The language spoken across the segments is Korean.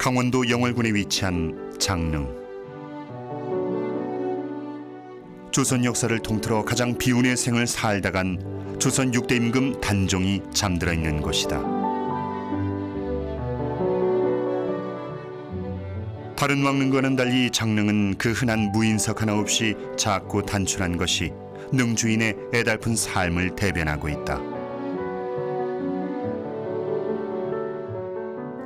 강원도 영월군에 위치한 장릉. 조선 역사를 통틀어 가장 비운의 생을 살다 간 조선 6대 임금 단종이 잠들어 있는 곳이다. 다른 왕릉과는 달리 장릉은 그 흔한 무인석 하나 없이 작고 단출한 것이 능 주인의 애달픈 삶을 대변하고 있다.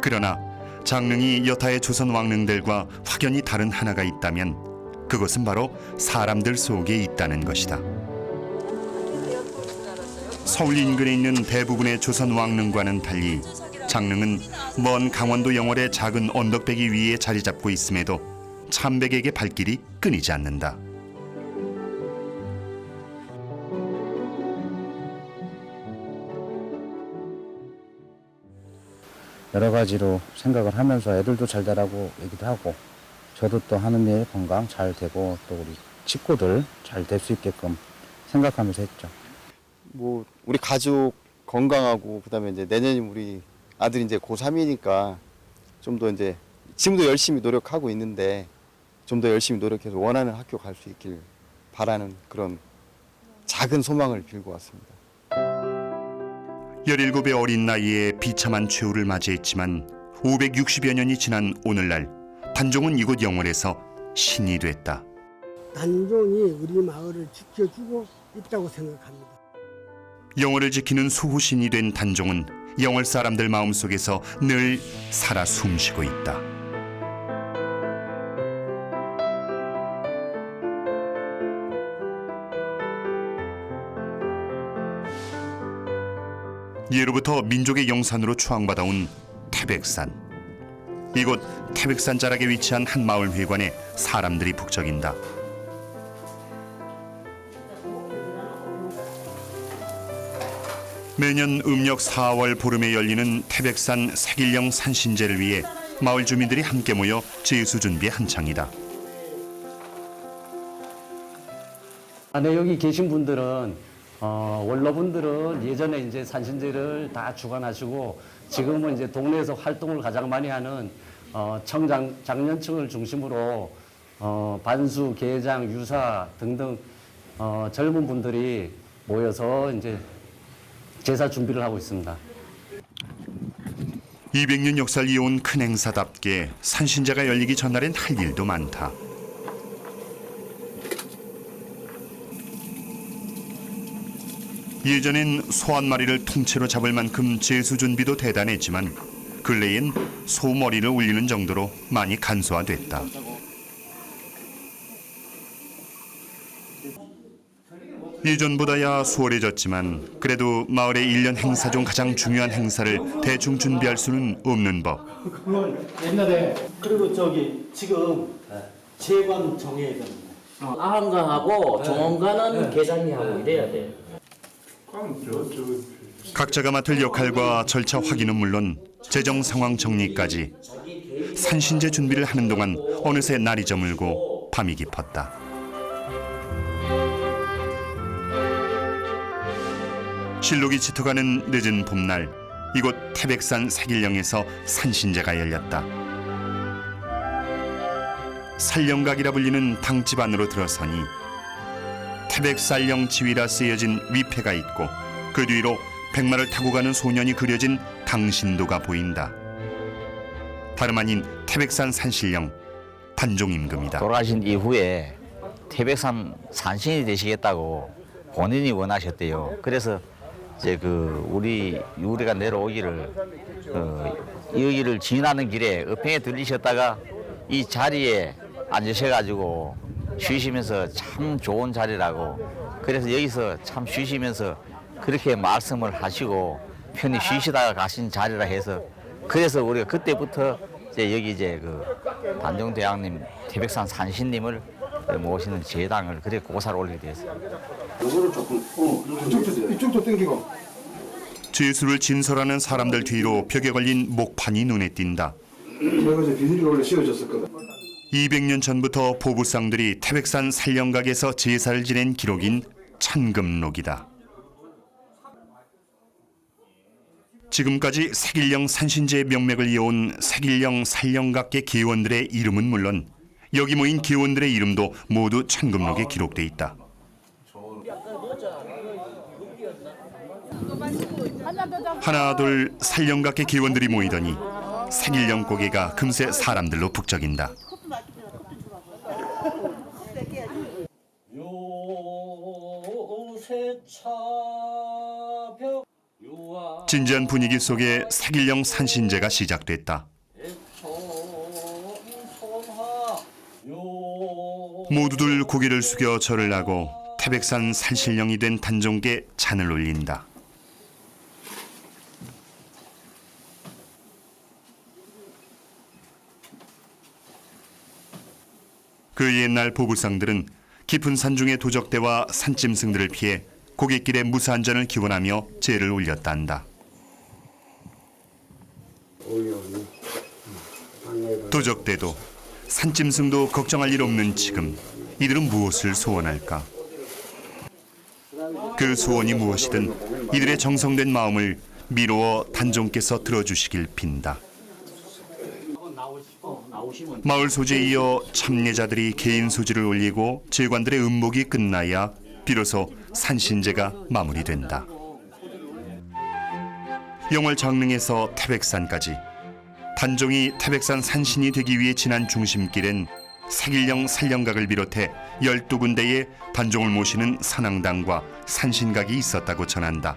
그러나 장릉이 여타의 조선 왕릉들과 확연히 다른 하나가 있다면 그것은 바로 사람들 속에 있다는 것이다. 서울 인근에 있는 대부분의 조선 왕릉과는 달리 장릉은 먼 강원도 영월의 작은 언덕배기 위에 자리 잡고 있음에도 참백에게 발길이 끊이지 않는다. 여러 가지로 생각을 하면서 애들도 잘 되라고 얘기도 하고 저도 또 하는 일 건강 잘 되고 또 우리 식구들 잘 될 수 있게끔 생각하면서 했죠. 뭐 우리 가족 건강하고 그다음에 이제 내년이 우리 아들이 이제 고3이니까 좀 더 이제 지금도 열심히 노력하고 있는데 좀 더 열심히 노력해서 원하는 학교 갈 수 있길 바라는 그런 작은 소망을 빌고 왔습니다. 17의 어린 나이에 비참한 최후를 맞이했지만 560여 년이 지난 오늘날 단종은 이곳 영월에서 신이 됐다. 단종이 우리 마을을 지켜주고 있다고 생각합니다. 영월을 지키는 수호신이 된 단종은 영월 사람들 마음속에서 늘 살아 숨쉬고 있다. 예로부터 민족의 영산으로 추앙받아온 태백산. 이곳 태백산 자락에 위치한 한 마을 회관에 사람들이 북적인다. 매년 음력 4월 보름에 열리는 태백산 색일령 산신제를 위해 마을 주민들이 함께 모여 제수 준비 한창이다. 여기 계신 분들은 원로분들은 예전에 이제 산신제를 다 주관하시고 지금은 이제 동네에서 활동을 가장 많이 하는 청장년층을 중심으로 반수, 계장, 유사 등등 젊은 분들이 모여서 이제 제사 준비를 하고 있습니다. 200년 역사를 이어온 큰 행사답게 산신제가 열리기 전날엔 할 일도 많다. 예전엔 소 한 마리를 통째로 잡을 만큼 제수 준비도 대단했지만 근래엔 소 머리를 올리는 정도로 많이 간소화됐다. 예전보다야 수월해졌지만 그래도 마을의 1년 행사 중 가장 중요한 행사를 대충 준비할 수는 없는 법. 그건 옛날에 그리고 저기 지금 재관 정해야 됩니다. 아한강하고 정원가는 계장이 하고 이래야 돼. 각자가 맡을 역할과 절차 확인은 물론 재정 상황 정리까지 산신제 준비를 하는 동안 어느새 날이 저물고 밤이 깊었다. 실록이 짙어가는 늦은 봄날 이곳 태백산 색일령에서 산신제가 열렸다. 살령각이라 불리는 당집 안으로 들어서니 태백살령 지위라 쓰여진 위패가 있고 그 뒤로 백마를 타고 가는 소년이 그려진 당신도가 보인다. 다름 아닌 태백산 산신령 단종 임금이다. 돌아가신 이후에 태백산 산신이 되시겠다고 본인이 원하셨대요. 그래서 이제 우리가 내려오기를 여기를 지나는 길에 어평에 들리셨다가 이 자리에 앉으셔가지고 쉬시면서 참 좋은 자리라고 그래서 여기서 참 쉬시면서 그렇게 말씀을 하시고 편히 쉬시다가 가신 자리라 해서 그래서 우리가 그때부터 이제 단종대왕님 태백산 산신님을 모시는 제당을 그렇게 고사를 올리게 되었어요. 요거를 조금 이쪽도 당기고. 제수를 진설하는 사람들 뒤로 벽에 걸린 목판이 눈에 띈다. 제가 이제 비닐을 원래 씌워줬었거든. 200년 전부터 보부상들이 태백산 살령각에서 제사를 지낸 기록인 찬금록이다. 지금까지 색일령 산신제의 명맥을 이어온 색일령 산령각계 계원들의 이름은 물론 여기 모인 계원들의 이름도 모두 천금록에 기록돼 있다. 하나 둘 산령각계 계원들이 모이더니 색일령 고개가 금세 사람들로 북적인다. 진지한 분위기 속에 색일령 산신제가 시작됐다. 모두들 고개를 숙여 절을 하고 태백산 산신령이 된 단종께 잔을 올린다. 그 옛날 보부상들은 깊은 산중의 도적대와 산짐승들을 피해 고갯길에 무사안전을 기원하며 제를 올렸단다. 도적대도 산짐승도 걱정할 일 없는 지금 이들은 무엇을 소원할까? 그 소원이 무엇이든 이들의 정성된 마음을 미루어 단종께서 들어주시길 빈다. 마을 소지에 이어 참례자들이 개인 소지를 올리고 제관들의 음목이 끝나야 비로소 산신제가 마무리된다. 영월 장릉에서 태백산까지 단종이 태백산 산신이 되기 위해 지난 중심길엔 색일령 산령각을 비롯해 12군데의 단종을 모시는 선앙당과 산신각이 있었다고 전한다.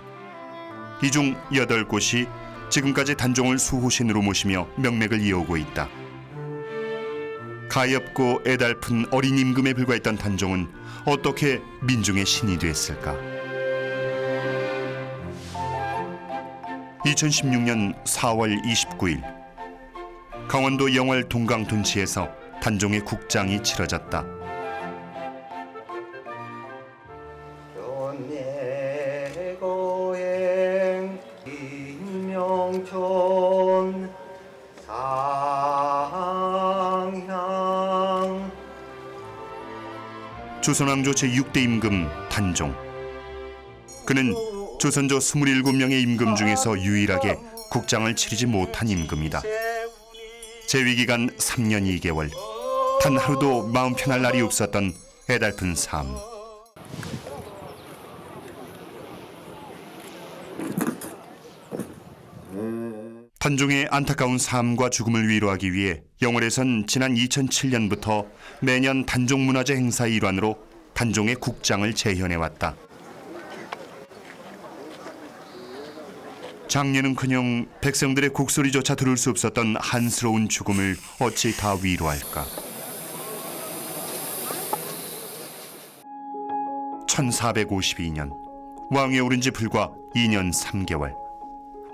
이 중 8곳이 지금까지 단종을 수호신으로 모시며 명맥을 이어오고 있다. 가엾고 애달픈 어린 임금에 불과했던 단종은 어떻게 민중의 신이 됐을까? 2016년 4월 29일 강원도 영월 동강둔치에서 단종의 국장이 치러졌다. 연례고행 인명촌 상향 조선왕조 제6대 임금 단종. 그는 조선조 27명의 임금 중에서 유일하게 국장을 치르지 못한 임금이다. 재위기간 3년 2개월, 단 하루도 마음 편할 날이 없었던 애달픈 삶. 단종의 안타까운 삶과 죽음을 위로하기 위해 영월에선 지난 2007년부터 매년 단종문화제 행사의 일환으로 단종의 국장을 재현해왔다. 장례는커녕 백성들의 곡소리조차 들을 수 없었던 한스러운 죽음을 어찌 다 위로할까. 1452년 왕위에 오른 지 불과 2년 3개월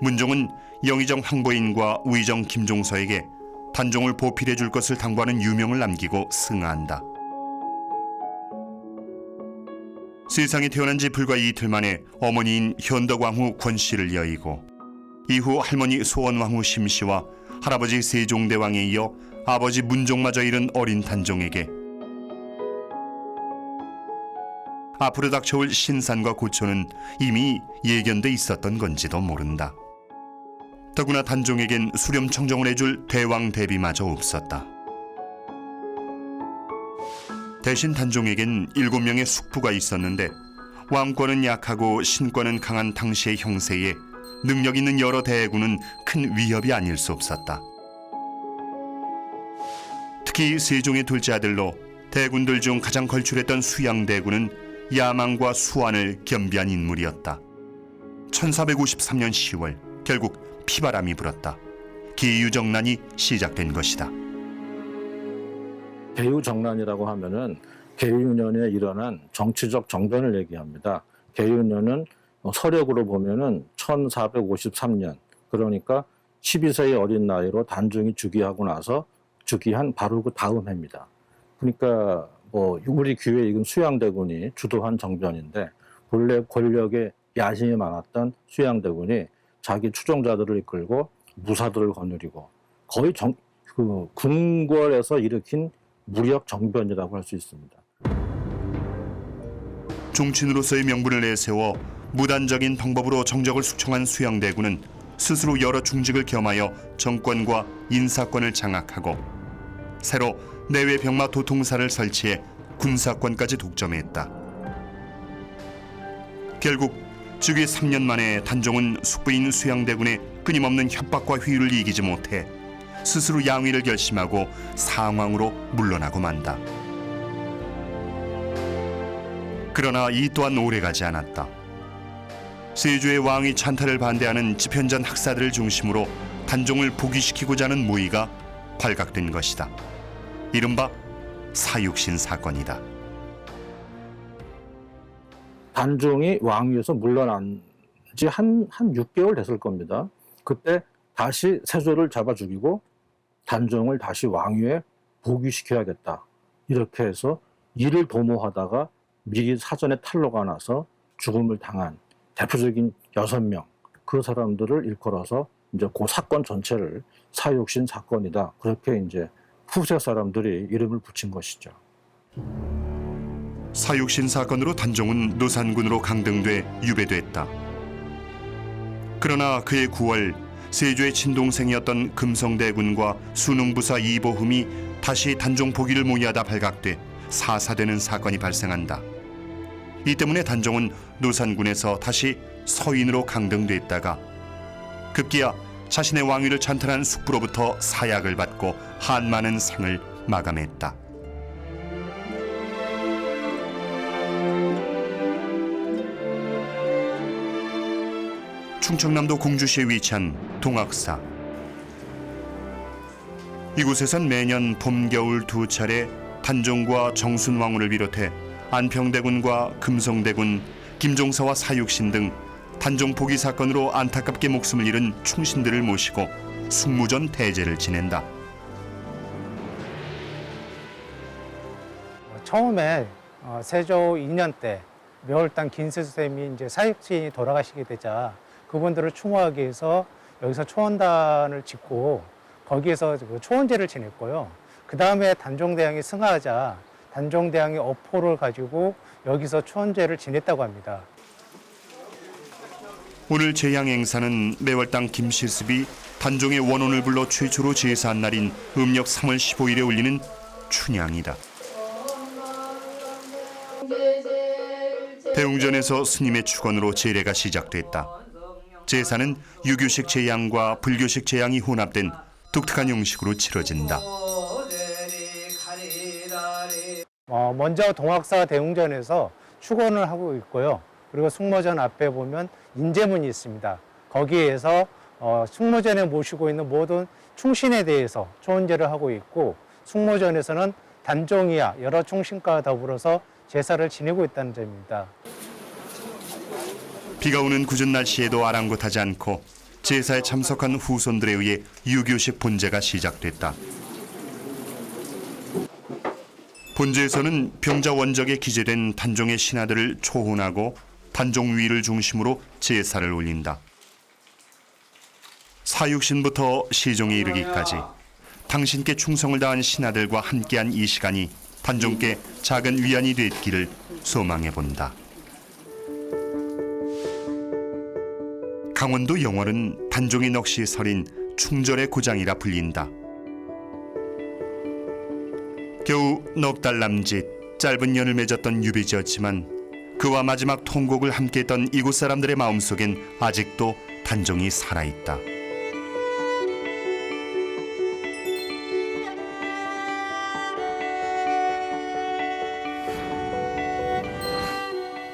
문종은 영의정 황보인과 우의정 김종서에게 단종을 보필해 줄 것을 당부하는 유명을 남기고 승하한다. 세상에 태어난 지 불과 이틀 만에 어머니인 현덕왕후 권씨를 여의고 이후 할머니 소원왕후 심씨와 할아버지 세종대왕에 이어 아버지 문종마저 잃은 어린 단종에게 앞으로 닥쳐올 신산과 고초는 이미 예견돼 있었던 건지도 모른다. 더구나 단종에겐 수렴청정을 해줄 대왕 대비마저 없었다. 대신 단종에겐 7명의 숙부가 있었는데 왕권은 약하고 신권은 강한 당시의 형세에 능력 있는 여러 대군은 큰 위협이 아닐 수 없었다. 특히 세종의 둘째 아들로 대군들 중 가장 걸출했던 수양대군은 야망과 수완을 겸비한 인물이었다. 1453년 10월 결국 피바람이 불었다. 기유정난이 시작된 것이다. 개유정난이라고 하면은 개유년에 일어난 정치적 정변을 얘기합니다. 개유년은 서력으로 보면은 1453년, 그러니까 12세의 어린 나이로 단종이 즉위하고 나서 즉위한 바로 그 다음 해입니다. 그러니까 우리 귀에 익은 수양대군이 주도한 정변인데 본래 권력에 야심이 많았던 수양대군이 자기 추종자들을 이끌고 무사들을 거느리고 거의 궁궐에서 일으킨 무력 정변이라고 할 수 있습니다. 종친으로서의 명분을 내세워 무단적인 방법으로 정적을 숙청한 수양대군은 스스로 여러 중직을 겸하여 정권과 인사권을 장악하고 새로 내외 병마 도통사를 설치해 군사권까지 독점했다. 결국 즉위 3년 만에 단종은 숙부인 수양대군의 끊임없는 협박과 회유를 이기지 못해 스스로 양위를 결심하고 상황으로 물러나고 만다. 그러나 이 또한 오래가지 않았다. 세조의 왕위 찬탈을 반대하는 집현전 학사들을 중심으로 단종을 복위시키고자 하는 모의가 발각된 것이다. 이른바 사육신 사건이다. 단종이 왕위에서 물러난 지 한 6개월 됐을 겁니다. 그때 다시 세조를 잡아 죽이고 단종을 다시 왕위에 복위시켜야겠다. 이렇게 해서 이를 도모하다가 미리 사전에 탄로가 나서 죽음을 당한 대표적인 6명, 그 사람들을 일컬어서 이제 그 사건 전체를 사육신 사건이다. 그렇게 이제 후세 사람들이 이름을 붙인 것이죠. 사육신 사건으로 단종은 노산군으로 강등돼 유배됐다. 그러나 그해 9월 세조의 친동생이었던 금성대군과 수능부사 이보흠이 다시 단종 복위를 모의하다 발각돼 사사되는 사건이 발생한다. 이 때문에 단종은 노산군에서 다시 서인으로 강등됐다가 급기야 자신의 왕위를 찬탈한 숙부로부터 사약을 받고 한많은 생을 마감했다. 충청남도 공주시에 위치한 동학사. 이곳에선 매년 봄, 겨울 두 차례 단종과 정순왕후를 비롯해 안평대군과 금성대군, 김종서와 사육신 등 단종 복위 사건으로 안타깝게 목숨을 잃은 충신들을 모시고 숙무전 대제를 지낸다. 처음에 세조 2년 때 묘월당 김세수쌤이 이제 사육신이 돌아가시게 되자 그분들을 추모하기 위해서 여기서 초원단을 짓고 거기에서 그 초원제를 지냈고요. 그 다음에 단종대왕이 승하하자 단종대왕이 어포를 가지고 여기서 초원제를 지냈다고 합니다. 오늘 제양 행사는 매월당 김실습이 단종의 원혼을 불러 최초로 제사한 날인 음력 3월 15일에 올리는 춘향이다. 대웅전에서 스님의 축원으로 제례가 시작됐다. 제사는 유교식 제양과 불교식 제양이 혼합된 독특한 형식으로 치러진다. 먼저 동학사 대웅전에서 축원을 하고 있고요. 그리고 숙모전 앞에 보면 인제문이 있습니다. 거기에서 숙모전에 모시고 있는 모든 충신에 대해서 초원제를 하고 있고 숙모전에서는 단종이야 여러 충신과 더불어서 제사를 지내고 있다는 점입니다. 비가 오는 궂은 날씨에도 아랑곳하지 않고 제사에 참석한 후손들에 의해 유교식 본제가 시작됐다. 본제에서는 병자 원적에 기재된 단종의 신하들을 초혼하고 단종 위를 중심으로 제사를 올린다. 사육신부터 시종에 이르기까지 당신께 충성을 다한 신하들과 함께한 이 시간이 단종께 작은 위안이 됐기를 소망해본다. 강원도 영월은 단종의 넋이 서린 충절의 고장이라 불린다. 겨우 넉 달 남짓 짧은 연을 맺었던 유비지였지만 그와 마지막 통곡을 함께했던 이곳 사람들의 마음속엔 아직도 단종이 살아있다.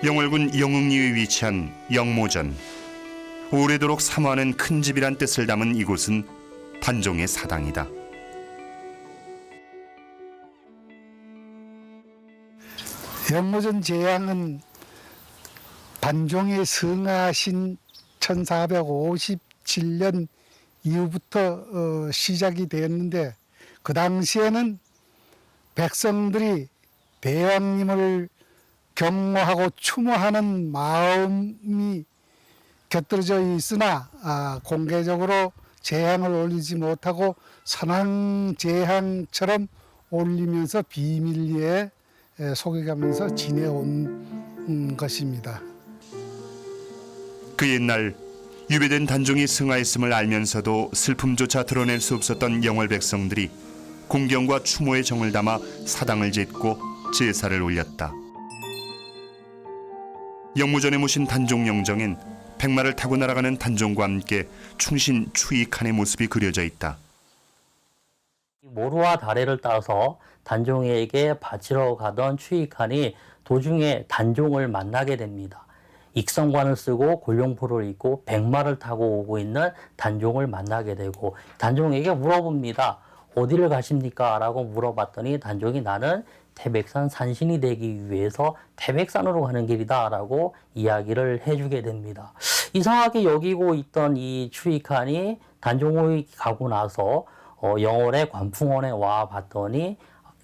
영월군 영흥리에 위치한 영모전. 오래도록 사모하는 큰 집이란 뜻을 담은 이곳은 단종의 사당이다. 영모전 제양은 단종이 승하하신 1457년 이후부터 시작이 되었는데 그 당시에는 백성들이 대왕님을 경호하고 추모하는 마음이 곁들여져 있으나 공개적으로 제향을 올리지 못하고 선왕제향처럼 올리면서 비밀리에 속여가면서 지내온 것입니다. 그 옛날 유배된 단종이 승하했음을 알면서도 슬픔조차 드러낼 수 없었던 영월 백성들이 공경과 추모의 정을 담아 사당을 짓고 제사를 올렸다. 영무전에 모신 단종 영정엔 백마를 타고 날아가는 단종과 함께 충신 추익한의 모습이 그려져 있다. 모루와 다래를 따서 단종에게 바치러 가던 추익한이 도중에 단종을 만나게 됩니다. 익성관을 쓰고 골룡포를 입고 백마를 타고 오고 있는 단종을 만나게 되고 단종에게 물어봅니다. 어디를 가십니까? 라고 물어봤더니 단종이 나는 태백산 산신이 되기 위해서 태백산으로 가는 길이다 라고 이야기를 해주게 됩니다. 이상하게 여기고 있던 이 추익한이 단종이 가고 나서 영월의 관풍원에 와 봤더니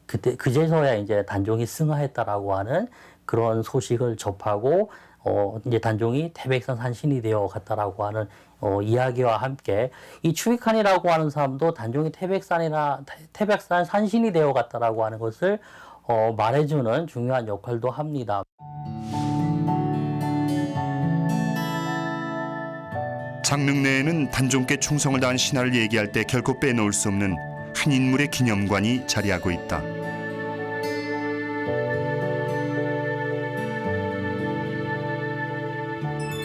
그제서야 이제 단종이 승하했다라고 하는 그런 소식을 접하고 이제 단종이 태백산 산신이 되어 갔다라고 하는 이야기와 함께 이 추익한이라고 하는 사람도 단종이 태백산 산신이 되어 갔다라고 하는 것을 말해주는 중요한 역할도 합니다. 장릉내에는 단종께 충성을 다한 신하를 얘기할 때 결코 빼놓을 수 없는 한 인물의 기념관이 자리하고 있다.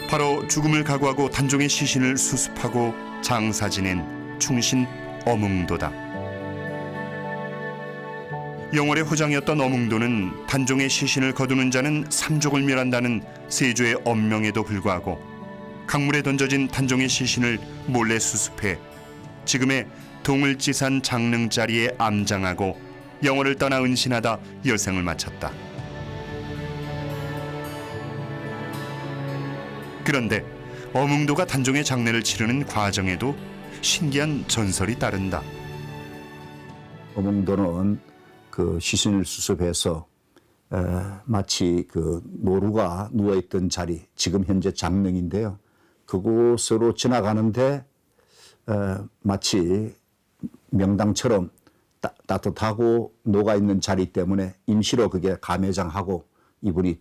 바로 죽음을 각오하고 단종의 시신을 수습하고 장사 지낸 충신 어뭉도다. 영월의 호장이었던 어뭉도는 단종의 시신을 거두는 자는 삼족을 멸한다는 세조의 엄명에도 불구하고 강물에 던져진 단종의 시신을 몰래 수습해 지금의 동을지산 장릉자리에 암장하고 영월을 떠나 은신하다 여생을 마쳤다. 그런데 어뭉도가 단종의 장례를 치르는 과정에도 신기한 전설이 따른다. 어뭉도는 그 시신을 수습해서 마치 그 노루가 누워있던 자리, 지금 현재 장릉인데요. 그곳으로 지나가는데 마치 명당처럼 따뜻하고 녹아있는 자리 때문에 임시로 그게 감회장하고 이분이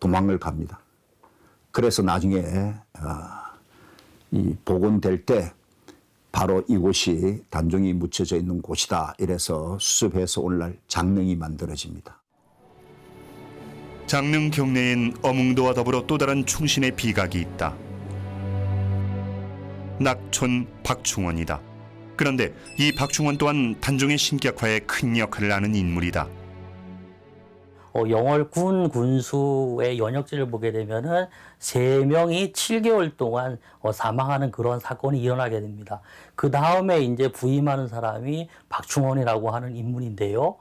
도망을 갑니다. 그래서 나중에 이 복원될 때 바로 이곳이 단종이 묻혀져 있는 곳이다. 이래서 수습해서 오늘날 장릉이 만들어집니다. 장릉 경내엔 어뭉도와 더불어 또 다른 충신의 비각이 있다. 낙촌 박충원이다. 그런데 이 박충원 또한 단종의 신격화에 큰 역할을 하는 인물이다. 영월 군수의 연역지를 보게 되면은 3명이 7개월 동안 사망하는 그런 사건이 일어나게 됩니다. 그 다음에 이제 부임하는 사람이 박충원이라고 하는 인물인데요.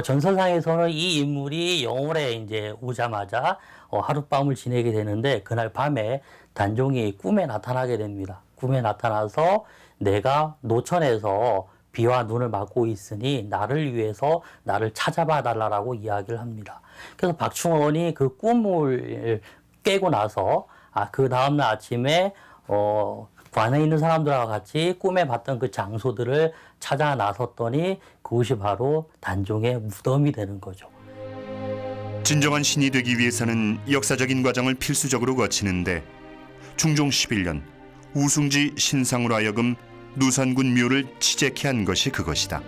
전설상에서는 이 인물이 영월에 이제 오자마자 하룻밤을 지내게 되는데 그날 밤에 단종이 꿈에 나타나게 됩니다. 꿈에 나타나서 내가 노천에서 비와 눈을 맞고 있으니 나를 위해서 나를 찾아봐 달라고 이야기를 합니다. 그래서 박충원이 그 꿈을 깨고 나서 그 다음날 아침에 관에 있는 사람들과 같이 꿈에 봤던 그 장소들을 찾아 나섰더니 그곳이 바로 단종의 무덤이 되는 거죠. 진정한 신이 되기 위해서는 역사적인 과정을 필수적으로 거치는데 중종 11년 우승지 신상으로 하여금 누산군 묘를 취재케 한 것이 그것이다.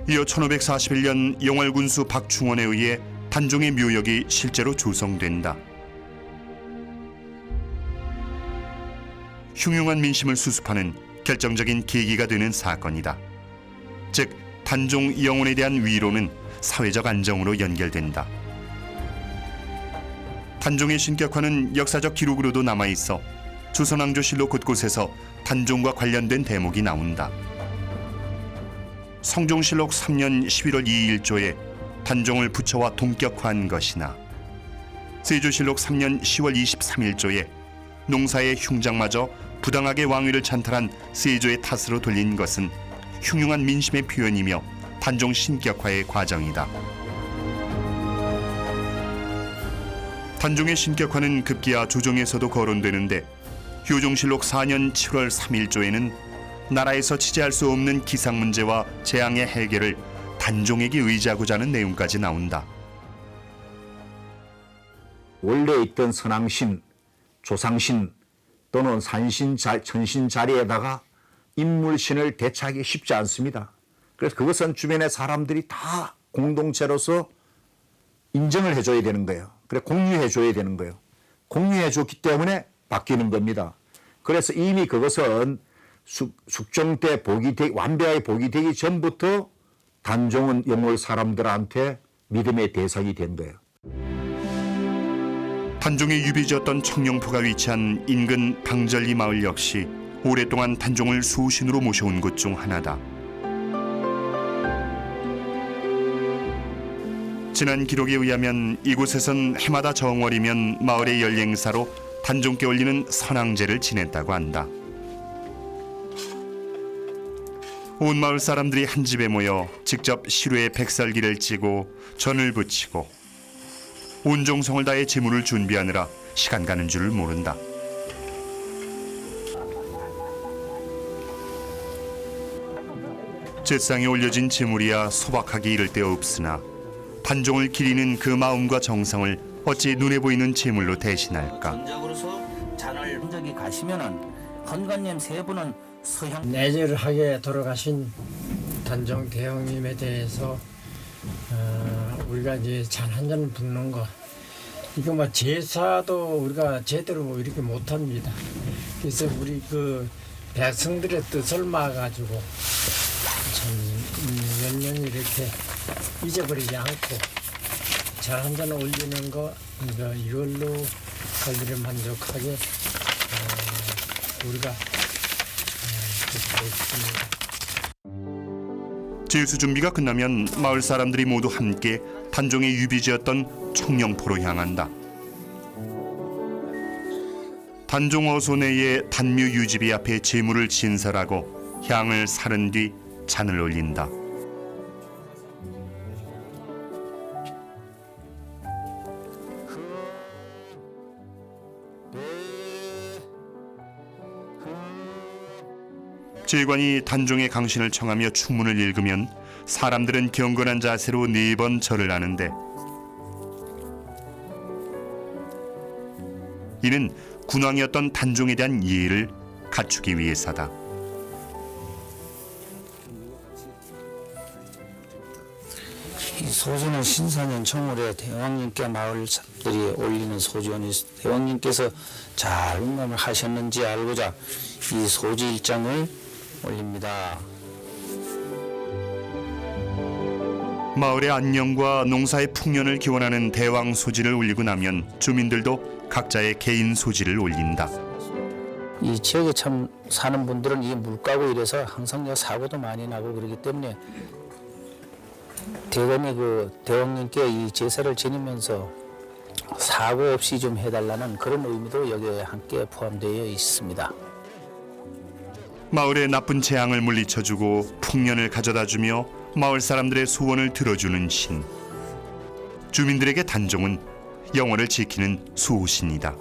이어 1541년 영월 군수 박충원에 의해 단종의 묘역이 실제로 조성된다. 흉흉한 민심을 수습하는 결정적인 계기가 되는 사건이다. 즉 단종 영혼에 대한 위로는 사회적 안정으로 연결된다. 단종의 신격화는 역사적 기록으로도 남아있어 조선왕조실록 곳곳에서 단종과 관련된 대목이 나온다. 성종실록 3년 11월 2일조에 단종을 부처와 동격화한 것이나 세조실록 3년 10월 23일조에 농사의 흉장마저 부당하게 왕위를 찬탈한 세조의 탓으로 돌린 것은 흉흉한 민심의 표현이며 단종 신격화의 과정이다. 단종의 신격화는 급기야 조정에서도 거론되는데 효종실록 4년 7월 3일조에는 나라에서 치재할 수 없는 기상 문제와 재앙의 해결을 단종에게 의지하고자 하는 내용까지 나온다. 원래 있던 선왕신, 조상신 또는 산신, 천신 자리에다가 인물신을 대체하기 쉽지 않습니다. 그래서 그것은 주변의 사람들이 다 공동체로서 인정을 해줘야 되는 거예요. 그래 공유해줘야 되는 거예요. 공유해줬기 때문에 바뀌는 겁니다. 그래서 이미 그것은 숙종 때 완벽하게 복이 되기 전부터 단종은 영월 사람들한테 믿음의 대상이 된 거예요. 단종의 유비지였던 청룡포가 위치한 인근 방절리 마을 역시 오랫동안 단종을 수호신으로 모셔온 곳 중 하나다. 지난 기록에 의하면 이곳에선 해마다 정월이면 마을의 연례행사로 단종께 올리는 선왕제를 지냈다고 한다. 온 마을 사람들이 한 집에 모여 직접 시루에 백설기를 찌고 전을 부치고 온 정성을 다해 제물을 준비하느라 시간 가는 줄을 모른다. 제상에 올려진 제물이야 소박하기 이를 데 없으나 단종을 기리는 그 마음과 정성을 어찌 눈에 보이는 제물로 대신할까? 전적으로서 잔을 흔적이 가시면은 헌관님 세 분은 서향 내절하게 돌아가신 단종 대왕님에 대해서 우리가 이제 잔 한 잔 붓는 거 이거 뭐 제사도 우리가 제대로 이렇게 못합니다. 그래서 우리 그 백성들의 뜻을 막아가지고 참 몇 년 이렇게 잊어버리지 않고 잔 한 잔 올리는 거 이걸로 관리를 만족하게 우리가 제수 준비가 끝나면 마을 사람들이 모두 함께 단종의 유비지였던 청룡포로 향한다. 단종 어소내의 단묘 유지비 앞에 제물을 진설하고 향을 사른 뒤 잔을 올린다. 제관이 단종의 강신을 청하며 충문을 읽으면 사람들은 경건한 자세로 4번 절을 하는데 이는 군왕이었던 단종에 대한 예의를 갖추기 위해서다. 이 소주는 신사년 청월에 대왕님께 마을 사람들이 올리는 소주니 대왕님께서 잘 운명을 하셨는지 알고자 이 소주 일장을 올립니다. 마을의 안녕과 농사의 풍년을 기원하는 대왕 소지를 올리고 나면 주민들도 각자의 개인 소지를 올린다. 이 지역에 참 사는 분들은 이 물가고 이래서 항상 사고도 많이 나고 그러기 때문에 대검이 그 대왕님께 이 제사를 지니면서 사고 없이 좀 해달라는 그런 의미도 여기에 함께 포함되어 있습니다. 마을의 나쁜 재앙을 물리쳐주고 풍년을 가져다주며 마을 사람들의 소원을 들어주는 신. 주민들에게 단종은 영월을 지키는 수호신이다.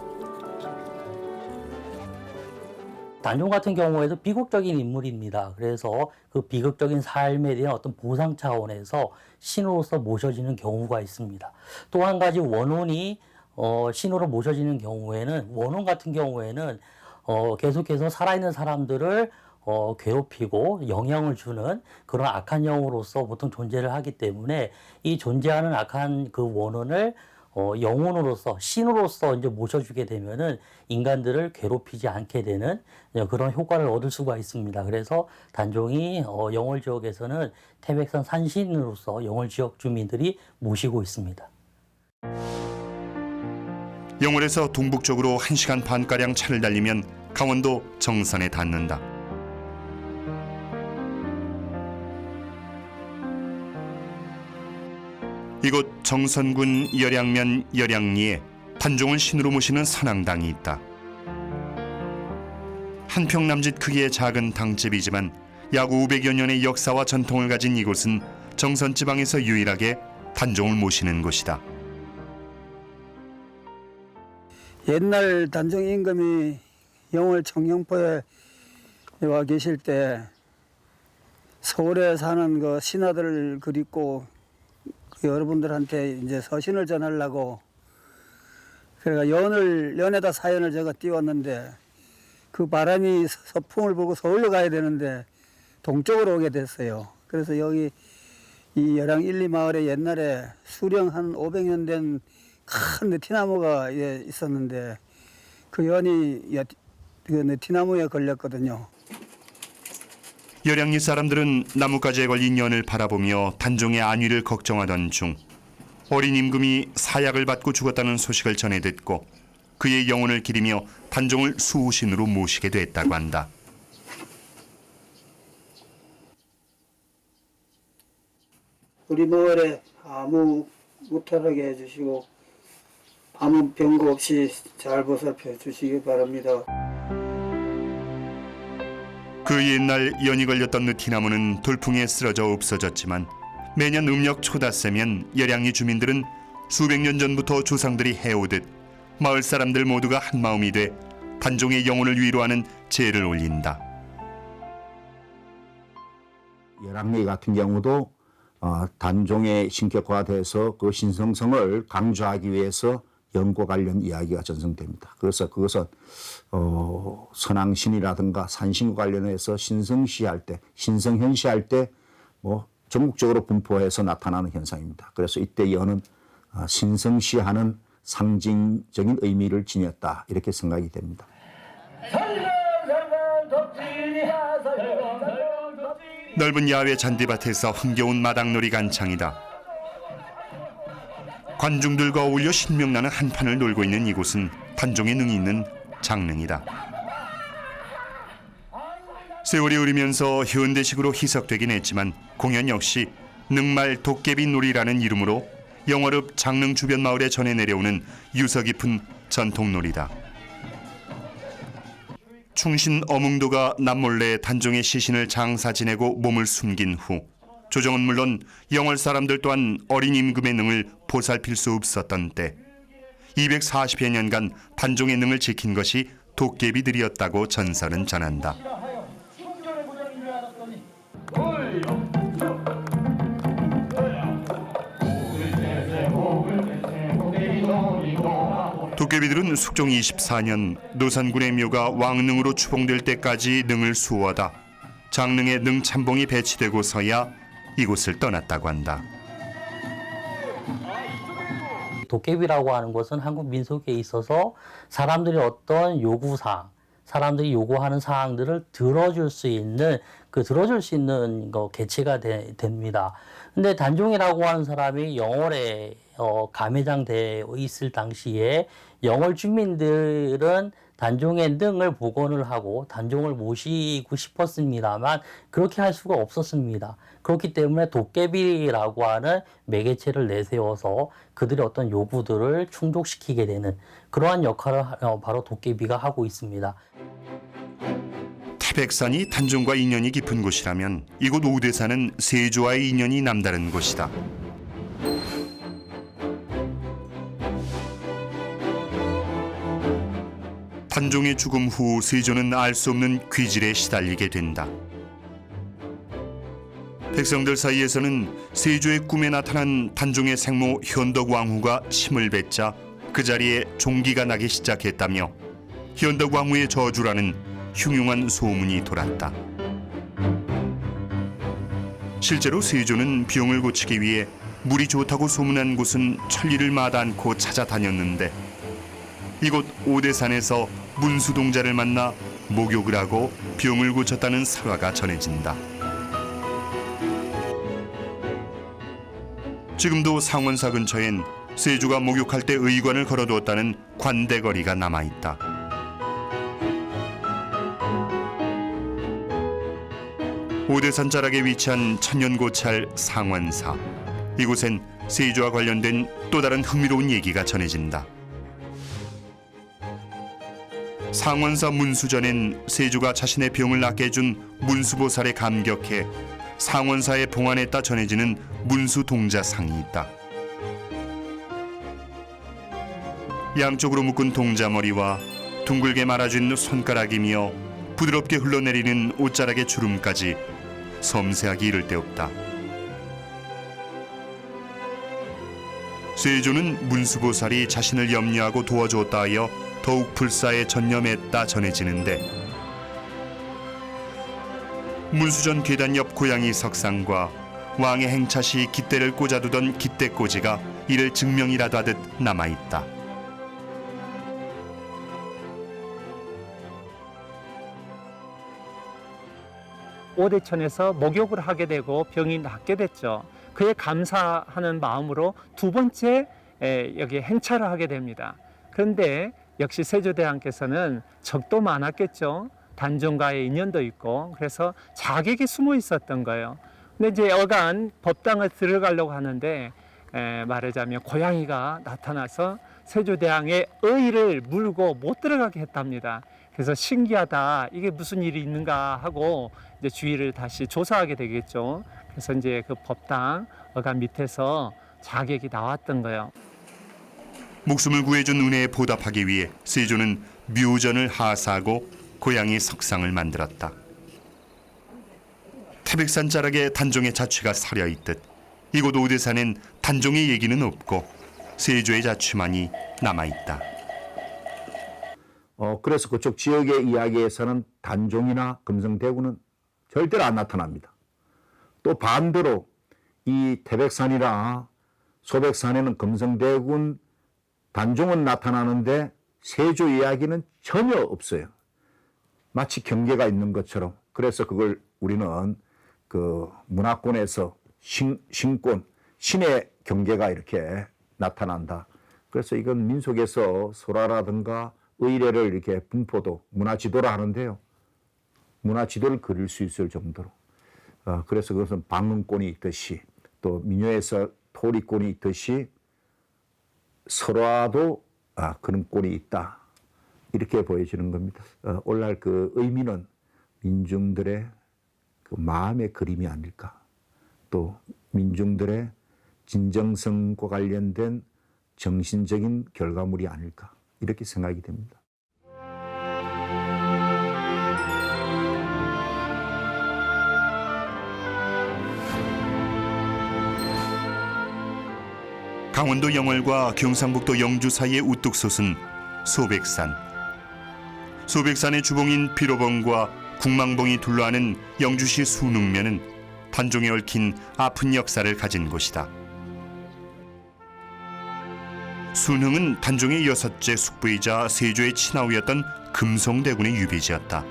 단종 같은 경우에도 비극적인 인물입니다. 그래서 그 비극적인 삶에 대한 어떤 보상 차원에서 신으로서 모셔지는 경우가 있습니다. 또 한 가지 원혼이 신으로 모셔지는 경우에는 원혼 같은 경우에는 계속해서 살아있는 사람들을 괴롭히고 영향을 주는 그런 악한 영으로서 보통 존재를 하기 때문에 이 존재하는 악한 그 원혼을 영혼으로서 신으로서 이제 모셔주게 되면은 인간들을 괴롭히지 않게 되는 그런 효과를 얻을 수가 있습니다. 그래서 단종이 영월 지역에서는 태백산 산신으로서 영월 지역 주민들이 모시고 있습니다. 영월에서 동북쪽으로 1시간 반가량 차를 달리면 강원도 정선에 닿는다. 이곳 정선군 열양면 열양리에 단종을 신으로 모시는 선왕당이 있다. 한평 남짓 크기의 작은 당집이지만 약 500여 년의 역사와 전통을 가진 이곳은 정선 지방에서 유일하게 단종을 모시는 곳이다. 옛날 단종 임금이 영월 청룡포에 와 계실 때 서울에 사는 그 신하들을 그리고 여러분들한테 이제 서신을 전하려고 그러니까 연에다 사연을 제가 띄웠는데 그 바람이 서풍을 불고 서울로 가야 되는데 동쪽으로 오게 됐어요. 그래서 여기 이 여량 1, 2마을에 옛날에 수령 한 500년 된 큰 느티나무가 있었는데 그 연이 그 느티나무에 걸렸거든요. 열양리 사람들은 나뭇가지에 걸린 연을 바라보며 단종의 안위를 걱정하던 중 어린 임금이 사약을 받고 죽었다는 소식을 전해 듣고 그의 영혼을 기리며 단종을 수호신으로 모시게 됐다고 한다. 우리 마을에 아무 무탈하게 해주시고 아무 병거 없이 잘 보살펴 주시기 바랍니다. 그 옛날 연이 걸렸던 느티나무는 돌풍에 쓰러져 없어졌지만 매년 음력 초닷새면 열양리 주민들은 수백 년 전부터 조상들이 해오듯 마을 사람들 모두가 한마음이 돼 단종의 영혼을 위로하는 제를 올린다. 열양리 같은 경우도 단종의 신격화돼서 그 신성성을 강조하기 위해서 연과 관련 이야기가 전승됩니다. 그래서 그것은 선왕신이라든가 산신과 관련해서 신성시할 때, 신성현시할 때 뭐 전국적으로 분포해서 나타나는 현상입니다. 그래서 이때 연은 신성시하는 상징적인 의미를 지녔다 이렇게 생각이 됩니다. 넓은 야외 잔디밭에서 흥겨운 마당놀이 간창이다. 관중들과 어울려 신명나는 한판을 놀고 있는 이곳은 단종의 능이 있는 장릉이다. 세월이 흐르면서 현대식으로 희석되긴 했지만 공연 역시 능말 도깨비 놀이라는 이름으로 영월읍 장릉 주변 마을에 전해 내려오는 유서 깊은 전통놀이다. 충신 어뭉도가 남몰래 단종의 시신을 장사 지내고 몸을 숨긴 후 조정은 물론 영월 사람들 또한 어린 임금의 능을 보살필 수 없었던 때 240여 년간 단종의 능을 지킨 것이 도깨비들이었다고 전설은 전한다. 도깨비들은 숙종 24년 노산군의 묘가 왕능으로 추봉될 때까지 능을 수호하다 장릉에 능참봉이 배치되고서야 이곳을 떠났다고 한다. 도깨비라고 하는 것은 한국 민속에 있어서 사람들이 어떤 요구사항, 사람들이 요구하는 사항들을 들어줄 수 있는 개체가 됩니다. 근데 단종이라고 하는 사람이 영월에 감회장되어 있을 당시에 영월 주민들은 단종의 능을 복원을 하고 단종을 모시고 싶었습니다만 그렇게 할 수가 없었습니다. 그렇기 때문에 도깨비라고 하는 매개체를 내세워서 그들의 어떤 요구들을 충족시키게 되는 그러한 역할을 바로 도깨비가 하고 있습니다. 태백산이 단종과 인연이 깊은 곳이라면 이곳 오대산은 세조와의 인연이 남다른 곳이다. 단종의 죽음 후 세조는 알 수 없는 귀질에 시달리게 된다. 백성들 사이에서는 세조의 꿈에 나타난 단종의 생모 현덕왕후가 침을 뱉자 그 자리에 종기가 나기 시작했다며 현덕왕후의 저주라는 흉흉한 소문이 돌았다. 실제로 세조는 병을 고치기 위해 물이 좋다고 소문난 곳은 천리를 마다 않고 찾아다녔는데 이곳 오대산에서 문수동자를 만나 목욕을 하고 병을 고쳤다는 설화가 전해진다. 지금도 상원사 근처엔 세조가 목욕할 때 의관을 걸어두었다는 관대거리가 남아있다. 오대산 자락에 위치한 천년고찰 상원사. 이곳엔 세조와 관련된 또 다른 흥미로운 얘기가 전해진다. 상원사 문수전엔 세조가 자신의 병을 낫게 해준 문수보살에 감격해 상원사에 봉안했다 전해지는 문수동자상이 있다. 양쪽으로 묶은 동자머리와 둥글게 말아준 손가락이며 부드럽게 흘러내리는 옷자락의 주름까지 섬세하기 이를 데 없다. 세조는 문수보살이 자신을 염려하고 도와주었다 하여 더욱 불사에 전념했다 전해지는데, 문수전 계단 옆 고양이 석상과 왕의 행차 시 깃대를 꽂아두던 깃대꽂이가 이를 증명이라도 하듯 남아있다. 오대천에서 목욕을 하게 되고 병이 낫게 됐죠. 그에 감사하는 마음으로 두 번째 여기 행차를 하게 됩니다. 그런데 역시 세조대왕께서는 적도 많았겠죠. 단종과의 인연도 있고, 그래서 자객이 숨어 있었던 거예요. 근데 이제 여간 법당을 들어가려고 하는데 말하자면 고양이가 나타나서 세조대왕의 의의를 물고 못 들어가게 했답니다. 그래서 신기하다, 이게 무슨 일이 있는가 하고 이제 주위를 다시 조사하게 되겠죠. 그래서 이제 그 법당 어간 밑에서 자객이 나왔던 거예요. 목숨을 구해준 은혜에 보답하기 위해 세조는 묘전을 하사하고 고양이 석상을 만들었다. 태백산 자락에 단종의 자취가 서려 있듯 이곳 오대산엔 단종의 얘기는 없고 세조의 자취만이 남아있다. 그래서 그쪽 지역의 이야기에서는 단종이나 금성대군은 절대로 안 나타납니다. 또 반대로 이 태백산이나 소백산에는 금성대군, 단종은 나타나는데 세조 이야기는 전혀 없어요. 마치 경계가 있는 것처럼. 그래서 그걸 우리는 그 문화권에서 신권, 신의 경계가 이렇게 나타난다. 그래서 이건 민속에서 설화라든가 의례를 이렇게 분포도 문화지도라 하는데요. 문화지도를 그릴 수 있을 정도로. 그래서 그것은 방언권이 있듯이 또 민요에서 토리권이 있듯이 설화도 그런 권이 있다. 이렇게 보여지는 겁니다. 오늘날 그 의미는 민중들의 그 마음의 그림이 아닐까. 또 민중들의 진정성과 관련된 정신적인 결과물이 아닐까. 이렇게 생각이 됩니다. 강원도 영월과 경상북도 영주 사이에 우뚝 솟은 소백산. 소백산의 주봉인 비로봉과 국망봉이 둘러하는 영주시 순흥면은 단종에 얽힌 아픈 역사를 가진 곳이다. 순흥은 단종의 6째 숙부이자 세조의 친아우였던 금성대군의 유배지였다.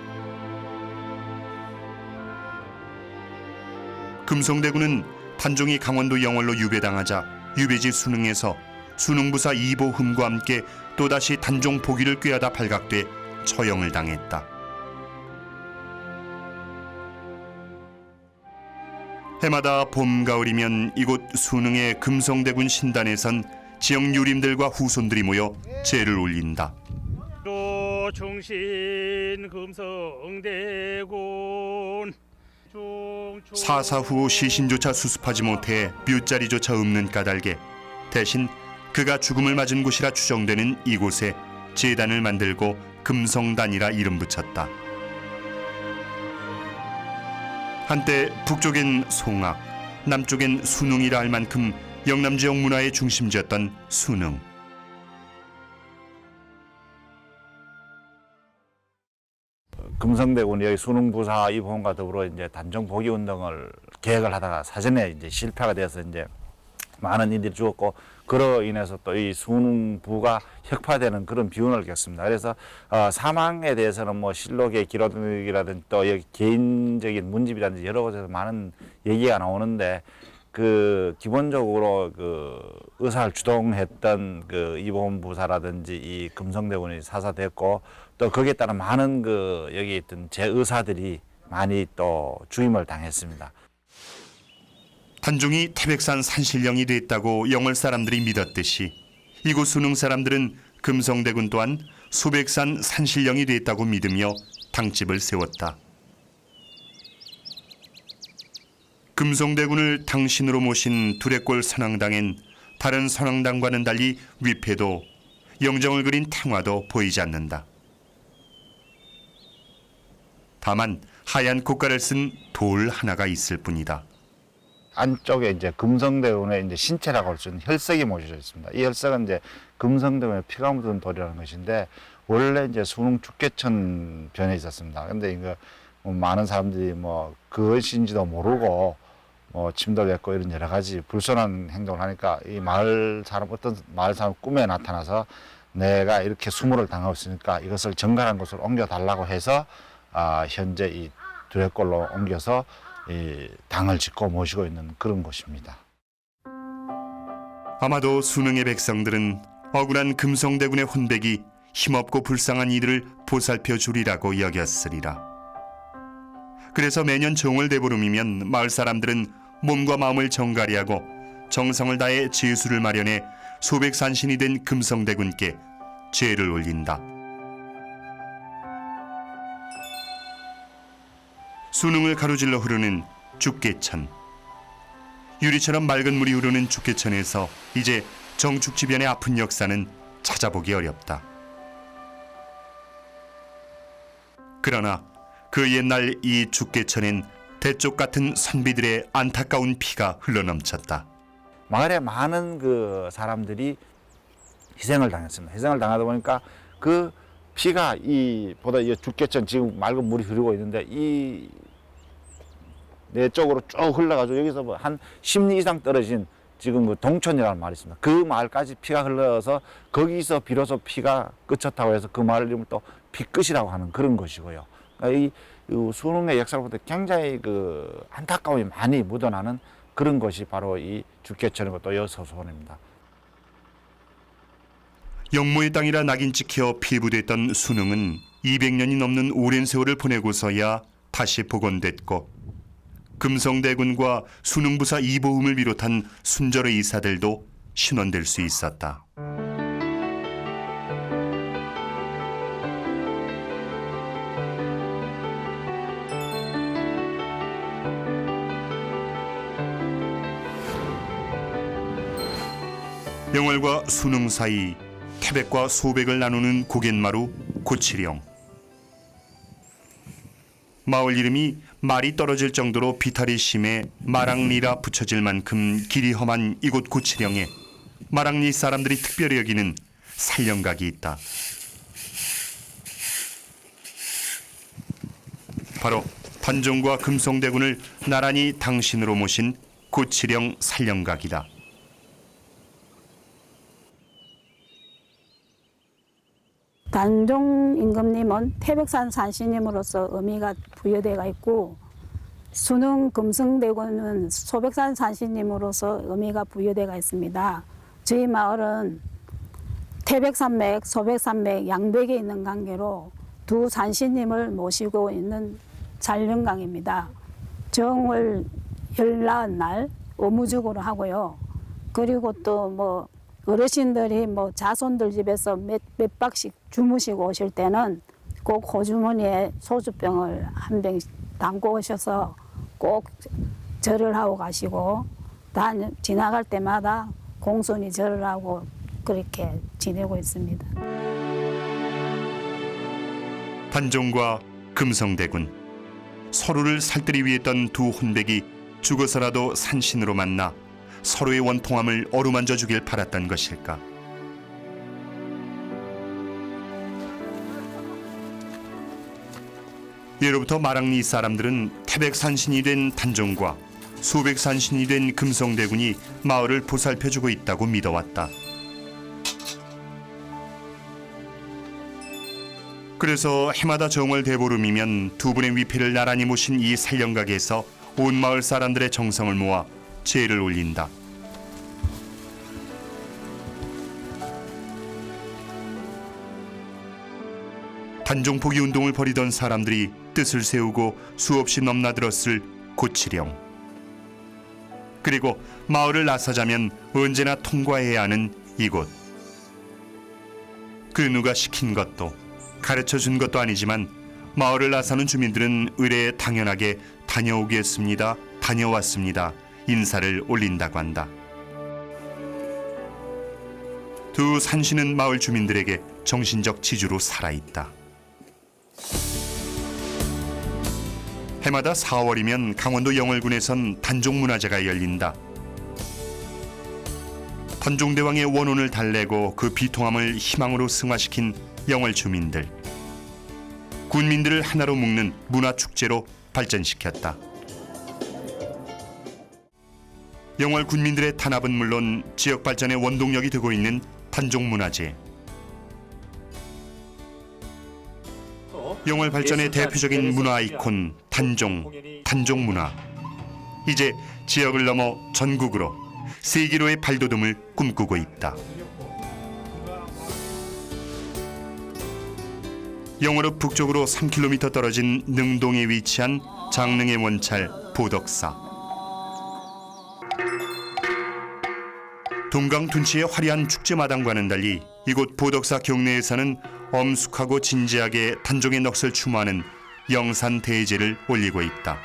금성대군은 단종이 강원도 영월로 유배당하자 유배지 순흥에서 순흥부사 이보흠과 함께 또다시 단종 복위를 꾀하다 발각돼 처형을 당했다. 해마다 봄, 가을이면 이곳 순흥의 금성대군 신단에선 지역 유림들과 후손들이 모여 제를 올린다. 충신 금성대군 사사 후 시신조차 수습하지 못해 묘자리조차 없는 까닭에 대신 그가 죽음을 맞은 곳이라 추정되는 이곳에 제단을 만들고 금성단이라 이름 붙였다. 한때 북쪽엔 송악, 남쪽엔 순흥이라 할 만큼 영남 지역 문화의 중심지였던 순흥. 금성대군이 여기 순흥부사 이보험과 더불어 이제 단종 복위 운동을 계획을 하다가 사전에 이제 실패가 돼서 이제 많은 일들이 죽었고, 그로 인해서 또 이 순흥부가 혁파되는 그런 비운을 겪습니다. 그래서 사망에 대해서는 뭐 실록의 기록이라든지 또 여기 개인적인 문집이라든지 여러 곳에서 많은 얘기가 나오는데, 그 기본적으로 그 의사를 주동했던 그 이보험부사라든지 이 금성대군이 사사됐고, 또 거기에 따른 많은 그 여기 있던 제의사들이 많이 또 죽임을 당했습니다. 단종이 태백산 산신령이 됐다고 영월 사람들이 믿었듯이 이곳 순흥 사람들은 금성대군 또한 소백산 산신령이 됐다고 믿으며 당집을 세웠다. 금성대군을 당신으로 모신 두레골 선왕당엔 다른 선왕당과는 달리 위패도 영정을 그린 탱화도 보이지 않는다. 다만 하얀 고가를 쓴 돌 하나가 있을 뿐이다. 안쪽에 이제 금성대군의 이제 신체라고 할 수 있는 혈석이 모셔져 있습니다. 이 혈석은 이제 금성대군의 피가 묻은 돌이라는 것인데 원래 이제 수능 죽계천 변에 있었습니다. 근데 이거 많은 사람들이 뭐 그것인지도 모르고 침도했고 이런 여러 가지 불손한 행동을 하니까 이 어떤 마을 사람 꿈에 나타나서 내가 이렇게 수모를 당하고 있으니까 이것을 정갈한 곳으로 옮겨달라고 해서 현재 이 두레골로 옮겨서 이 당을 짓고 모시고 있는 그런 곳입니다. 아마도 순흥의 백성들은 억울한 금성대군의 혼백이 힘없고 불쌍한 이들을 보살펴 주리라고 여겼으리라. 그래서 매년 정월 대보름이면 마을 사람들은 몸과 마음을 정갈이하고 정성을 다해 제수를 마련해 소백산신이 된 금성대군께 제를 올린다. 순흥을 가로질러 흐르는 죽계천. 유리처럼 맑은 물이 흐르는 죽계천에서 이제 정축지변의 아픈 역사는 찾아보기 어렵다. 그러나 그 옛날 이 죽계천엔 대쪽 같은 선비들의 안타까운 피가 흘러넘쳤다. 마을에 많은 그 사람들이 희생을 당했습니다. 희생을 당하다 보니까 그 피가 이 죽계천 지금 맑은 물이 흐르고 있는데 이 내 쪽으로 쭉 흘러가지고 여기서 뭐 한 10리 이상 떨어진 지금 그 동촌이라는 마을이 있습니다. 그 마을까지 피가 흘러서 거기서 비로소 피가 끝쳤다고 해서 그 마을 이름을 또 피끝이라고 하는 그런 것이고요. 그러니까 이 순흥의 역사로부터 굉장히 그 안타까움이 많이 묻어나는 그런 것이 바로 이 죽계천이고 또 여서소원입니다. 영모의 땅이라 낙인 찍혀 피부됐던 순흥은 200년이 넘는 오랜 세월을 보내고서야 다시 복원됐고 금성대군과 순흥부사 이보음을 비롯한 순절의 이사들도 신원될 수 있었다. 영월과 순흥 사이 태백과 소백을 나누는 고갯마루 고치령. 마을 이름이 말이 떨어질 정도로 비탈이 심해 마랑리라 붙여질 만큼 길이 험한 이곳 고치령에 마랑리 사람들이 특별히 여기는 살령각이 있다. 바로 단종과 금성대군을 나란히 당신으로 모신 고치령 살령각이다. 단종 임금님은 태백산 산신님으로서 의미가 부여되어 있고 순흥 금성대군은 소백산 산신님으로서 의미가 부여되어 있습니다. 저희 마을은 태백산맥, 소백산맥 양백에 있는 관계로 두 산신님을 모시고 있는 잔령강입니다. 정월 열나은 날 오무죽으로 하고요. 그리고 또 뭐 어르신들이 뭐 자손들 집에서 몇 박씩 주무시고 오실 때는 꼭 호주머니에 소주병을 한 병 담고 오셔서 꼭 절을 하고 가시고 지나갈 때마다 공손히 절을 하고 그렇게 지내고 있습니다. 단종과 금성대군, 서로를 살뜰히 위했던 두 혼백이 죽어서라도 산신으로 만나 서로의 원통함을 어루만져 주길 바랐던 것일까. 예로부터 마랑리 사람들은 태백산신이 된 단종과 소백산신이 된 금성대군이 마을을 보살펴주고 있다고 믿어왔다. 그래서 해마다 정월 대보름이면 두 분의 위패를 나란히 모신 이 살령각에서 온 마을 사람들의 정성을 모아 제를 올린다. 단종 포기 운동을 벌이던 사람들이 뜻을 세우고 수없이 넘나들었을 고치령. 그리고 마을을 나서자면 언제나 통과해야 하는 이곳. 그 누가 시킨 것도 가르쳐 준 것도 아니지만 마을을 나서는 주민들은 의례에 당연하게 다녀오겠습니다, 다녀왔습니다 인사를 올린다고 한다. 두 산신은 마을 주민들에게 정신적 지주로 살아있다. 해마다 4월이면 강원도 영월군에선 단종문화제가 열린다. 단종대왕의 원혼을 달래고 그 비통함을 희망으로 승화시킨 영월 주민들. 군민들을 하나로 묶는 문화축제로 발전시켰다. 영월 군민들의 탄압은 물론 지역 발전의 원동력이 되고 있는 단종문화제. 영월 발전의 대표적인 문화 아이콘 단종문화. 이제 지역을 넘어 전국으로 세계로의 발돋움을 꿈꾸고 있다. 영월읍 북쪽으로 3km 떨어진 능동에 위치한 장릉의 원찰 보덕사. 동강 둔치의 화려한 축제마당과는 달리 이곳 보덕사 경내에서는 엄숙하고 진지하게 단종의 넋을 추모하는 영산대제를 올리고 있다.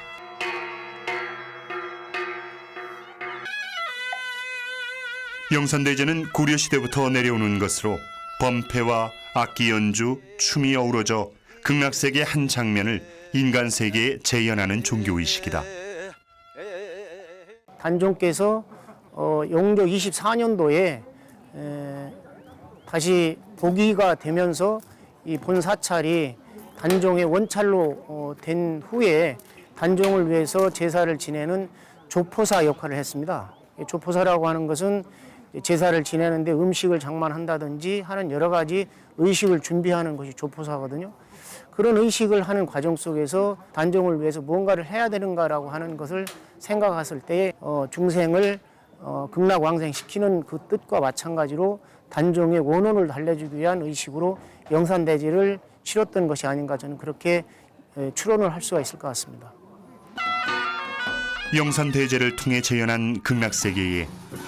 영산대제는 고려시대부터 내려오는 것으로 범패와 악기 연주, 춤이 어우러져 극락세계의 한 장면을 인간세계에 재현하는 종교의식이다. 단종께서 영조 24년도에 다시 복위가 되면서 이 본사찰이 단종의 원찰로 된 후에 단종을 위해서 제사를 지내는 조포사 역할을 했습니다. 조포사라고 하는 것은 제사를 지내는데 음식을 장만한다든지 하는 여러 가지 의식을 준비하는 것이 조포사거든요. 그런 의식을 하는 과정 속에서 단종을 위해서 무언가를 해야 되는가라고 하는 것을 생각했을 때 중생을 극락왕생시키는 그 뜻과 마찬가지로 단종의 원혼을 달래주기 위한 의식으로 영산대제를 치렀던 것이 아닌가, 저는 그렇게 추론을 할 수가 있을 것 같습니다. 영산대제를 통해 재현한 극락세계에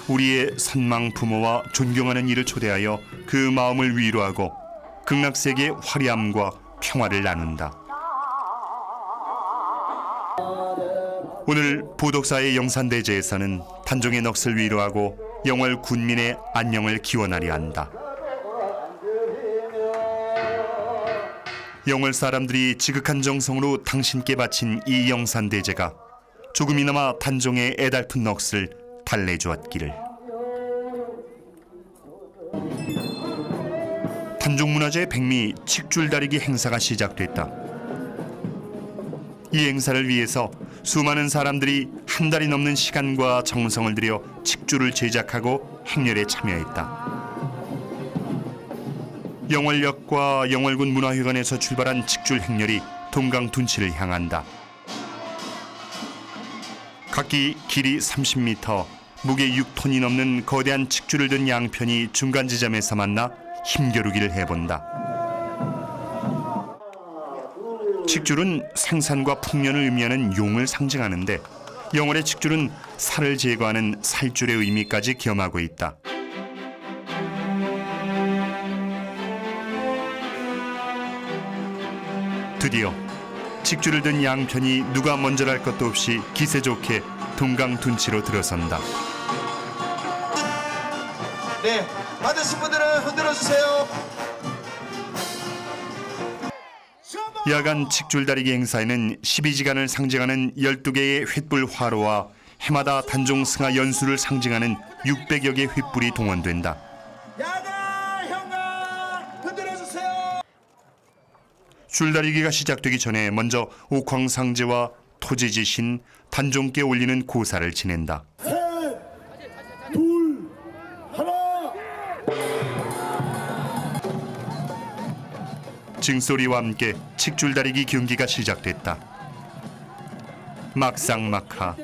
우리의 선망 부모와 존경하는 이를 초대하여 그 마음을 위로하고 극락세계의 화려함과 평화를 나눈다. 오늘 보덕사의 영산대제에서는 단종의 넋을 위로하고 영월 군민의 안녕을 기원하려 한다. 영월 사람들이 지극한 정성으로 당신께 바친 이 영산대제가 조금이나마 단종의 애달픈 넋을 달래주었기를. 단종문화제 백미 칡줄다리기 행사가 시작됐다. 이 행사를 위해서 수많은 사람들이 한 달이 넘는 시간과 정성을 들여 칡줄을 제작하고 행렬에 참여했다. 영월역과 영월군 문화회관에서 출발한 칡줄 행렬이 동강 둔치를 향한다. 각기 길이 30m, 무게 6톤이 넘는 거대한 칡줄을 든 양편이 중간 지점에서 만나 힘겨루기를 해본다. 칡줄은 생산과 풍년을 의미하는 용을 상징하는데 영월의 칡줄은 살을 제거하는 살줄의 의미까지 겸하고 있다. 드디어 칡줄을 든 양편이 누가 먼저랄 것도 없이 기세 좋게 동강 둔치로 들어선다. 네, 받으신 분들은 흔들어주세요. 야간 칡줄다리기 행사에는 12지간을 상징하는 12개의 횃불 화로와 해마다 단종 승하 연수를 상징하는 600여 개의 횃불이 동원된다. 야간 현관 흔들어주세요. 줄다리기가 시작되기 전에 먼저 옥황상제와 토지지신, 단종께 올리는 고사를 지낸다. 셋, 둘, 하나. 징소리와 함께 칡줄다리기 경기가 시작됐다. 막상막하.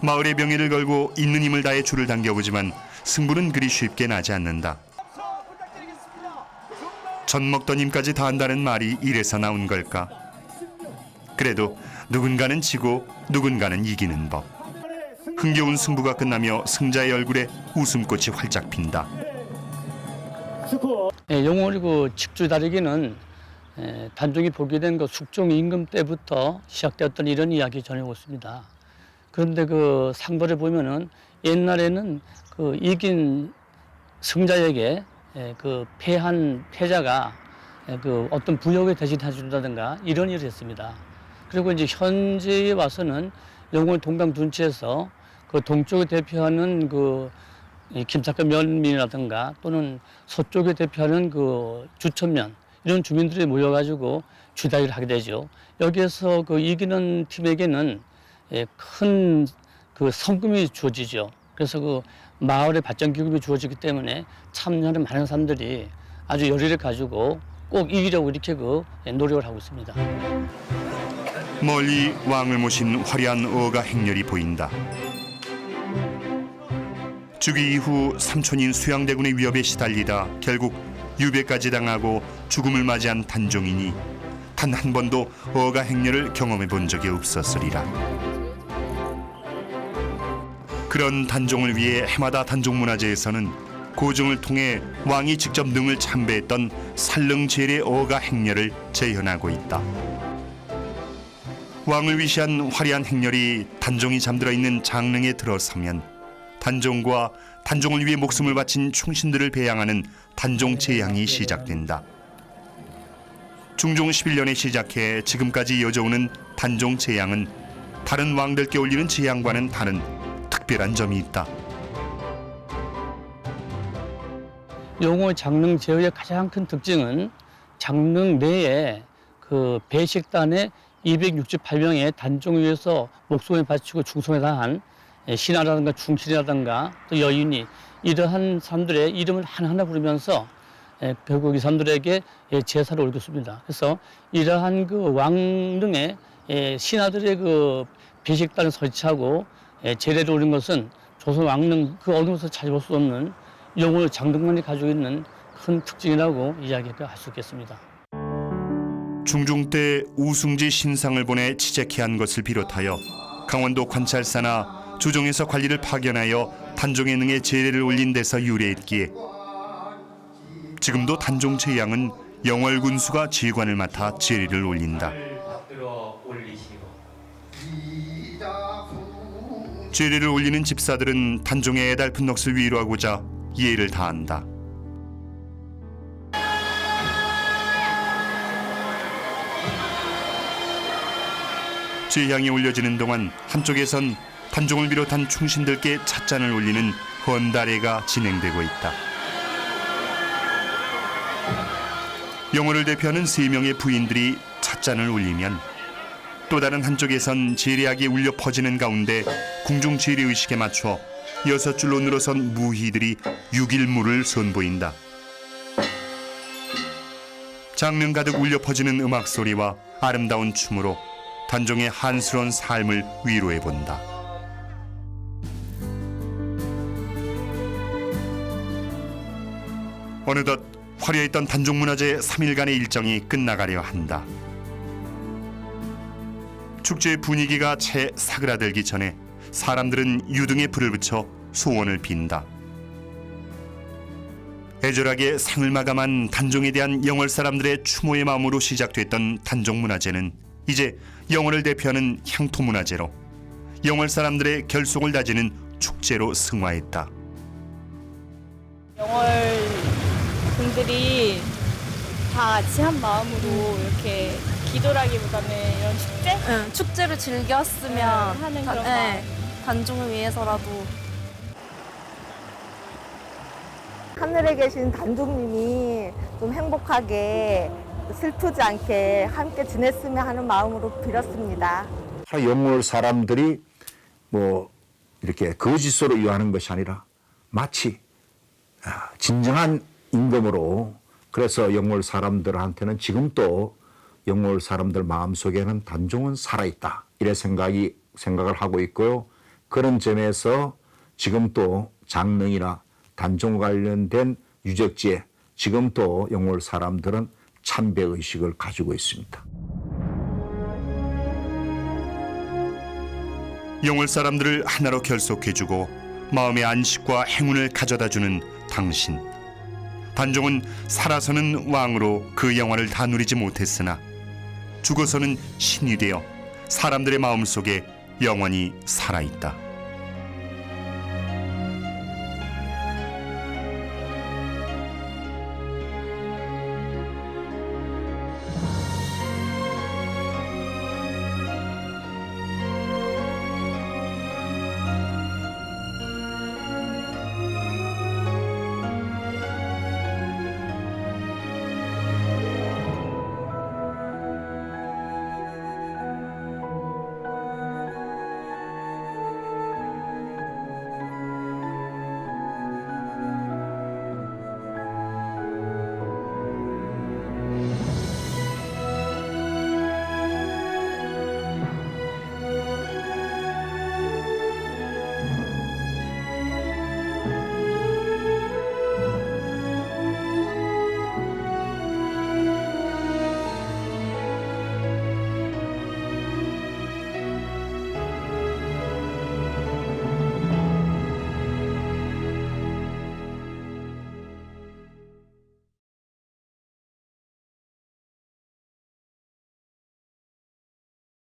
마을의 명예를 걸고 있는 힘을 다해 줄을 당겨보지만 승부는 그리 쉽게 나지 않는다. 젖 먹던 힘까지 다한다는 말이 이래서 나온 걸까? 그래도 누군가는 지고 누군가는 이기는 법. 흥겨운 승부가 끝나며 승자의 얼굴에 웃음꽃이 활짝 핀다. 영월이 그 칡줄다리기는 단종이 복위된 그 숙종 임금 때부터 시작되었던 이런 이야기 전해오고 있습니다. 그런데 그 상벌에 보면은 옛날에는 그 이긴 승자에게 그 패한 패자가 그 어떤 부역을 대신해 준다든가 이런 일을 했습니다. 그리고 이제 현재에 와서는 영월 동강 둔치에서 그 동쪽을 대표하는 이 김삿갓 면민이라든가 또는 서쪽에 대표하는 그 주천면 이런 주민들이 모여가지고 주다리를 하게 되죠. 여기에서 그 이기는 팀에게는 큰 그 성금이 주어지죠. 그래서 그 마을의 발전 기금이 주어지기 때문에 참여하는 많은 사람들이 아주 열의를 가지고 꼭 이기려고 이렇게 노력을 하고 있습니다. 멀리 왕을 모신 화려한 어가 행렬이 보인다. 즉위 이후 삼촌인 수양대군의 위협에 시달리다 결국 유배까지 당하고 죽음을 맞이한 단종이니 단 한 번도 어가 행렬을 경험해 본 적이 없었으리라. 그런 단종을 위해 해마다 단종문화제에서는 고증을 통해 왕이 직접 능을 참배했던 살릉제례 어가 행렬을 재현하고 있다. 왕을 위시한 화려한 행렬이 단종이 잠들어 있는 장릉에 들어서면 단종과 단종을 위해 목숨을 바친 충신들을 배양하는 단종제양이 시작된다. 중종 11년에 시작해 지금까지 이어져오는 단종제양은 다른 왕들께 올리는 제양과는 다른 특별한 점이 있다. 영월 장릉 제어의 가장 큰 특징은 장릉 내에 그 배식단에 268명의 단종을 위해서 목숨을 바치고 충성에 다한 신하라든가 충신이라든가 또 여인이 이러한 사람들의 이름을 하나하나 부르면서 결국 이 사람들에게 제사를 올렸습니다. 그래서 이러한 그 왕릉에 신하들의 그 배식단을 설치하고 제례를 올린 것은 조선 왕릉 그 어느 곳에서 찾아볼 수 없는 영월 장릉만이 가지고 있는 큰 특징이라고 이야기할 수 있겠습니다. 중종 때 우승지 신상을 보내 치재케 한 것을 비롯하여 강원도 관찰사나 주종에서 관리를 파견하여 단종의 능에 제례를 올린 데서 유래했기에 지금도 단종제양은 영월 군수가 지휘관을 맡아 제례를 올린다. 제례를 올리는 집사들은 단종의 애달픈 넋을 위로하고자 예를 다한다. 제향이 올려지는 동안 한쪽에선 단종을 비롯한 충신들께 찻잔을 올리는 헌다례가 진행되고 있다. 영월을 대표하는 3명의 부인들이 찻잔을 올리면 또 다른 한쪽에선 제례악이 울려 퍼지는 가운데 궁중 제례의식에 맞춰 6줄로 늘어선 무희들이 6일무를 선보인다. 장릉 가득 울려 퍼지는 음악 소리와 아름다운 춤으로 단종의 한스러운 삶을 위로해본다. 어느덧 화려했던 단종문화제 3일간의 일정이 끝나가려 한다. 축제의 분위기가 채 사그라들기 전에 사람들은 유등에 불을 붙여 소원을 빈다. 애절하게 상을 마감한 단종에 대한 영월 사람들의 추모의 마음으로 시작됐던 단종문화제는 이제 영월을 대표하는 향토문화제로 영월 사람들의 결속을 다지는 축제로 승화했다. 영월 분들이 다 같이 한 마음으로 이렇게 기도라기보다는 이런 축제? 응, 축제를 즐겼으면 하는 그런 마음. 단종을 위해서라도. 하늘에 계신 단종님이 좀 행복하게 슬프지 않게 함께 지냈으면 하는 마음으로 빌었습니다. 영월 사람들이 뭐 이렇게 거짓으로 이용하는 것이 아니라 마치 진정한 임금으로, 그래서 영월 사람들한테는 지금 또 영월 사람들 마음속에는 단종은 살아있다 이래 생각을 하고 있고요. 그런 점에서 지금 또 장릉이나 단종 관련된 유적지에 지금 또 영월 사람들은 참배의식을 가지고 있습니다. 영월 사람들을 하나로 결속해주고 마음의 안식과 행운을 가져다주는 당신. 단종은 살아서는 왕으로 그 영화를 다 누리지 못했으나 죽어서는 신이 되어 사람들의 마음속에 영원히 살아있다.